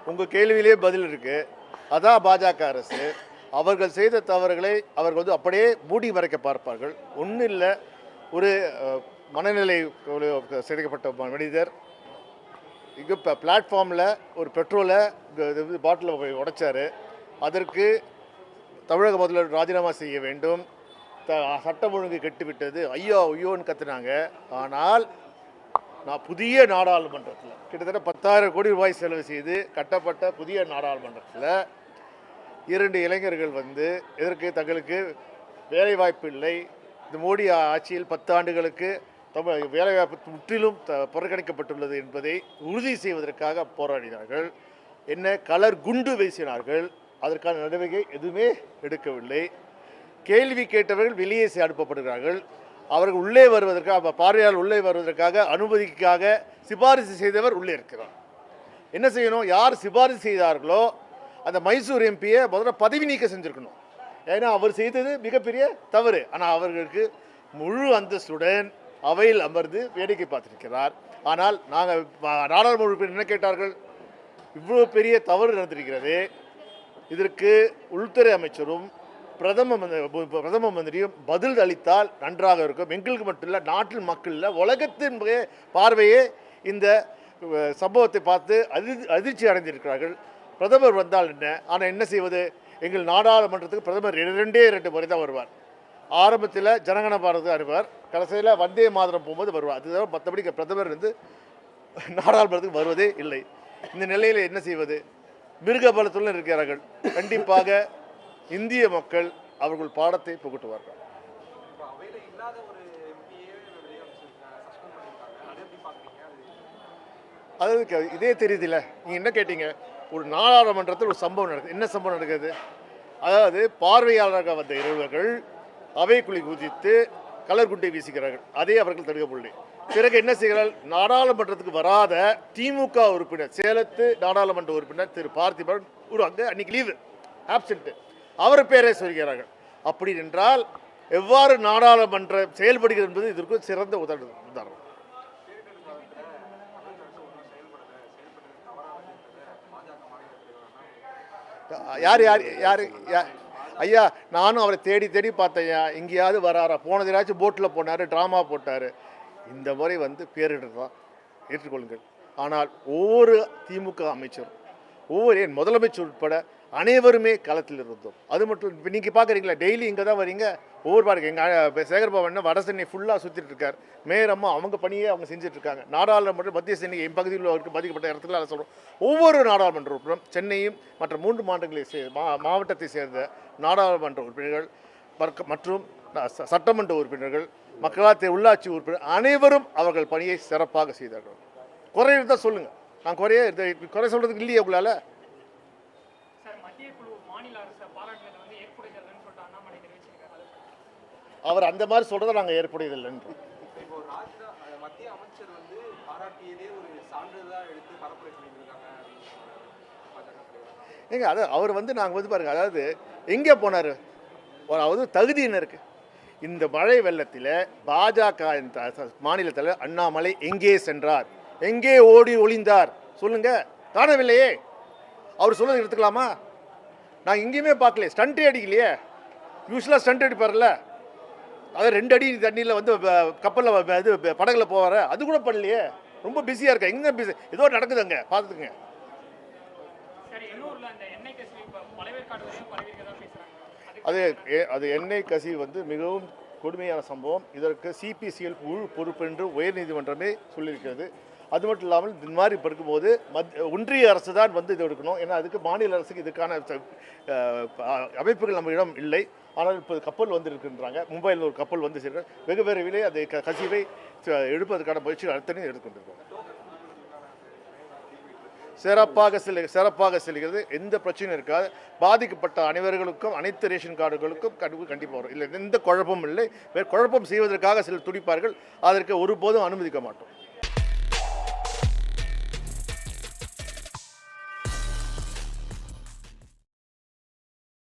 உங்கள் கேள்வியிலே பதில் இருக்குது. அதான் பாஜக அரசு. அவர்கள் செய்த தவறுகளை அவர்கள் அப்படியே மூடி மறைக்க பார்ப்பார்கள். ஒன்றும் இல்லை, ஒரு மனநிலை சிதைக்கப்பட்ட மனிதர் இங்கே இப்போ பிளாட்ஃபார்மில் ஒரு பெட்ரோலை பாட்டிலில் உடைச்சார். அதற்கு தமிழக முதல்வர் ராஜினாமா செய்ய வேண்டும், சட்டம் ஒழுங்கு கெட்டுவிட்டது, ஐயோ ஐயோன்னு கத்துனாங்க. ஆனால் நான் புதிய நாடாளுமன்றத்தில் கிட்டத்தட்ட 10,000 கோடி ரூபாய் செலவு செய்து கட்டப்பட்ட புதிய நாடாளுமன்றத்தில் 2 இளைஞர்கள் இதற்கு தங்களுக்கு வேலைவாய்ப்பு இல்லை, இந்த மோடி ஆட்சியில் 10 ஆண்டுகளுக்கு வேலைவாய்ப்பு முற்றிலும் புறக்கணிக்கப்பட்டுள்ளது என்பதை உறுதி செய்வதற்காக போராடினார்கள். என்ன கலர் குண்டு வீசினார்கள். அதற்கான நடவடிக்கை எதுவுமே எடுக்கவில்லை. கேள்வி கேட்டவர்கள் வெளியே அனுப்பப்படுகிறார்கள். அவர்கள் உள்ளே வருவதற்காக, பார்வையாளர் உள்ளே வருவதற்காக அனுமதிக்காக சிபாரிசு செய்தவர் உள்ளே இருக்கிறார். என்ன செய்யணும்? யார் சிபாரிசு செய்தார்களோ அந்த மைசூர் எம்பியை முதல்ல பதவி நீக்க செஞ்சுருக்கணும். ஏன்னா அவர் செய்தது மிகப்பெரிய தவறு. ஆனால் அவர்களுக்கு முழு அந்தஸ்துடன் அவையில் அமர்ந்து வேடிக்கை பார்த்திருக்கிறார். ஆனால் நாங்கள் நாடாளுமன்ற உறுப்பினர் என்ன கேட்டார்கள்? இவ்வளோ பெரிய தவறு நடந்திருக்கிறது, இதற்கு உள்துறை அமைச்சரும் பிரதம மந்திரியும் பதில் அளித்தால் நன்றாக இருக்கும். எங்களுக்கு மட்டும் இல்லை, நாட்டில் மக்களில் உலகத்தின் பார்வையே இந்த சம்பவத்தை பார்த்து அதிர்ச்சி அடைந்திருக்கிறார்கள். பிரதமர் வந்தால் என்ன, ஆனால் என்ன செய்வது? எங்கள் நாடாளுமன்றத்துக்கு பிரதமர் 2 முறை தான் வருவார். ஆரம்பத்தில் ஜனகண பாரதி வருவார், கடைசியில் வந்தே மாதரம் போகும்போது வருவார். அதுதான் மற்றபடி பிரதமர் நாடாளுமன்றத்துக்கு வருவதே இல்லை. இந்த நிலையில் என்ன செய்வது? மிருக பலத்துடன் இருக்கிறார்கள். கண்டிப்பாக இந்திய மக்கள் அவர்கள் பாடத்தை புகட்டுவார்கள். அதாவது இதே தெரியுதுல்ல, நீங்கள் என்ன கேட்டீங்க? ஒரு நாடாளுமன்றத்தில் ஒரு சம்பவம் நடக்குது. என்ன சம்பவம் நடக்குது? அதாவது பார்வையாளராக வந்த இருவர்கள் அவைக்குள்ளி குதித்து கலர் குண்டை வீசுகிறார்கள். அதே அவர்கள் தடுக்கப்படவில்லை. பிறகு என்ன செய்கிறார்கள்? நாடாளுமன்றத்துக்கு வராத திமுக உறுப்பினர், சேலத்து நாடாளுமன்ற உறுப்பினர் திரு பார்த்திபன் அங்கே அன்னைக்கு லீவு ஆப்சென்ட், அவர் பேரை சொல்கிறார்கள். அப்படி என்றால் எவ்வாறு நாடாளுமன்றம் செயல்படுகிறது என்பது இதற்கு சிறந்த உதாரணம். யார் யார் யார் ஐயா, நானும் அவரை தேடி தேடி பார்த்தேன். எங்கேயாவது வராரா? போனதிலாச்சும் போட்டில் போனார், ட்ராமா போட்டார். இந்த முறை பேரிடர் தான், ஏற்றுக்கொள்ளுங்கள். ஆனால் ஒவ்வொரு திமுக அமைச்சரும், ஒவ்வொரு முதலமைச்சர் உட்பட அனைவருமே களத்தில் இருந்தோம். அது மட்டும் இப்போ நீங்கள் பார்க்குறீங்களா, டெய்லி இங்கே தான் வரீங்க. ஒவ்வொரு பாருங்க, எங்கள் சேகர்பாபு வட சென்னை ஃபுல்லாக சுற்றிட்டு இருக்கார். மேயர் அம்மா அவங்க பணியே அவங்க செஞ்சுட்டு இருக்காங்க. நாடாளுமன்ற மத்திய சென்னை என் பகுதியில் அவருக்கு பாதிக்கப்பட்ட இடத்துல அதை சொல்கிறோம். ஒவ்வொரு நாடாளுமன்ற உறுப்பினரும் சென்னையும் மற்ற 3 மாவட்டங்களை மாவட்டத்தை சேர்ந்த நாடாளுமன்ற உறுப்பினர்கள் மற்றும் சட்டமன்ற உறுப்பினர்கள், மக்களாட்சி உள்ளாட்சி உறுப்பினர் அனைவரும் அவர்கள் பணியை சிறப்பாக செய்தார்கள். குறை இருந்தால் சொல்லுங்கள், நான் குறை சொல்கிறதுக்கு இல்லையே உங்களால். அவர் அந்த மாதிரி சொல்றதை நாங்கள் ஏற்புடையதில்லை. ஏங்க அது அவர் நாங்கள் பாருங்க, அதாவது எங்கே போனார்? அதாவது தகுதி என்ன இருக்கு? இந்த மழை வெள்ளத்தில் பாஜக மாநில தலைவர் அண்ணாமலை எங்கே சென்றார்? எங்கே ஓடி ஒளிந்தார்? சொல்லுங்க. காணவில்லையே. அவர் சொல்றது எடுத்துக்கலாமா? நாங்கள் எங்கேயுமே பார்க்கல. ஸ்டண்ட் அடிக்கலையே. யூஸ்வலாக ஸ்டண்ட் அடிப்பார்ல, அதாவது 2 அடி தண்ணியில் கப்பலில் இது படகுல போவார், அது கூட பண்ணலையே. ரொம்ப பிஸியாக இருக்கா. எங்கே பிஸி? ஏதோ நடக்குது அங்கே, பார்த்துக்குங்க. அது எண்ணெய் கசிவு மிகவும் கொடுமையான சம்பவம். இதற்கு சிபிசிஎல் முழு பொறுப்பு என்று உயர்நீதிமன்றமே சொல்லியிருக்கிறது. அது மட்டும் இல்லாமல் இந்த மாதிரி இருக்கும்போது ஒன்றிய அரசு தான் இதை எடுக்கணும். ஏன்னா அதுக்கு மாநில அரசுக்கு இதுக்கான அமைப்புகள் நம்மிடம் இல்லை. ஆனால் இப்போ கப்பல் இருக்கின்றாங்க. மும்பையில் ஒரு கப்பல் சேர்ற வெகு விரைவிலே அதை கசிவை எடுப்பதற்கான முயற்சிகள் அடுத்தனையும் எடுத்துக்கொண்டிருக்கோம். சிறப்பாக செல்கிறது. எந்த பிரச்சனையும் இருக்காது. பாதிக்கப்பட்ட அனைவர்களுக்கும், அனைத்து ரேஷன் கார்டுகளுக்கும் கண்டிப்பாக வரும். இல்லை, எந்த குழப்பமும் இல்லை. குழப்பம் செய்வதற்காக சிலர் துடிப்பார்கள். அதற்கு ஒருபோதும் அனுமதிக்க மாட்டோம்.